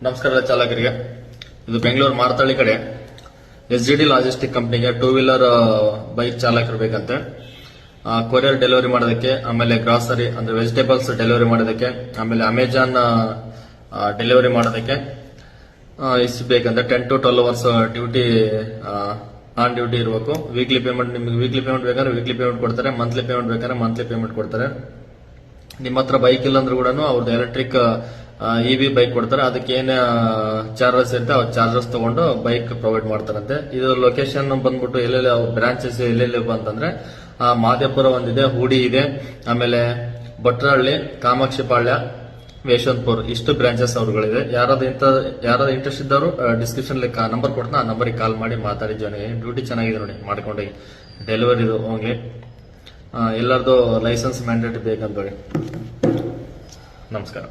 ನಮಸ್ಕಾರ ಚಾಲಕರಿಗೆ. ಇದು ಬೆಂಗಳೂರು ಮಾರ್ತಳ್ಳಿ ಕಡೆ SGD ಲಾಜಿಸ್ಟಿಕ್ ಕಂಪನಿಗೆ 2 ವೀಲರ್ ಬೈಕ್ ಚಾಲಕರು ಬೇಕಂತೆ. ಕೊರಿಯರ್ ಡೆಲಿವರಿ ಮಾಡೋದಕ್ಕೆ, ಆಮೇಲೆ ಗ್ರಾಸರಿ ಅಂದ್ರೆ ವೆಜಿಟೇಬಲ್ಸ್ ಡೆಲಿವರಿ ಮಾಡೋದಕ್ಕೆ, ಆಮೇಲೆ ಅಮೆಜಾನ್ ಡೆಲಿವರಿ ಮಾಡೋದಕ್ಕೆ ಇಷ್ಟು ಬೇಕಂತೆ. 10 to 12 hours duty on duty ಇರಬೇಕು. ವೀಕ್ಲಿ ಪೇಮೆಂಟ್, ನಿಮಗೆ ವೀಕ್ಲಿ ಪೇಮೆಂಟ್ ಬೇಕಾದ್ರೆ ವೀಕ್ಲಿ ಪೇಮೆಂಟ್ ಕೊಡ್ತಾರೆ, ಮಂತ್ಲಿ ಪೇಮೆಂಟ್ ಬೇಕಾದ್ರೆ ಮಂತ್ಲಿ ಪೇಮೆಂಟ್ ಕೊಡ್ತಾರೆ. ನಿಮ್ಮ ಹತ್ರ ಬೈಕ್ ಇಲ್ಲ ಅಂದ್ರೂ ಕೂಡ ಅವ್ರದ್ದು ಎಲೆಕ್ಟ್ರಿಕ್ EV ಬೈಕ್ ಕೊಡ್ತಾರೆ. ಅದಕ್ಕೆ ಏನೇ ಚಾರ್ಜಸ್ ಇರುತ್ತೆ ಅವ್ರ ಚಾರ್ಜಸ್ ತಗೊಂಡು ಬೈಕ್ ಪ್ರೊವೈಡ್ ಮಾಡ್ತಾರಂತೆ. ಇದು ಲೊಕೇಶನ್ ಬಂದ್ಬಿಟ್ಟು ಎಲ್ಲೆಲ್ಲಿ ಬ್ರಾಂಚಸ್ ಎಲ್ಲೆಲ್ಲಿ ಅಂತಂದ್ರೆ ಮಾದೇಪುರ ಒಂದಿದೆ, ಹೂಡಿ ಇದೆ, ಆಮೇಲೆ ಭಟ್ರಹಳ್ಳಿ, ಕಾಮಾಕ್ಷಿಪಾಳ್ಯ, ಯಶವಂತಪುರ, ಇಷ್ಟು ಬ್ರಾಂಚಸ್ ಅವ್ರುಗಳಿದೆ. ಯಾರಾದ್ರೂ ಇಂಟ್ರೆಸ್ಟ್ ಇದ್ದವರು ಡಿಸ್ಕ್ರಿಪ್ಷನ್ ನಂಬರ್ ಕೊಡ್ತಾ ಆ ನಂಬರಿಗೆ ಕಾಲ್ ಮಾಡಿ ಮಾತಾಡಿ ಜಾಯ್ನ್. ಡ್ಯೂಟಿ ಚೆನ್ನಾಗಿದೆ ನೋಡಿ, ಮಾಡ್ಕೊಂಡೋಗಿ. ಡೆಲಿವರಿ ಹೋಗ್ಲಿ. ಎಲ್ಲರದು ಲೈಸೆನ್ಸ್ ಮ್ಯಾಂಡೇಟ್ ಬೇಕಂತ. ನಮಸ್ಕಾರ.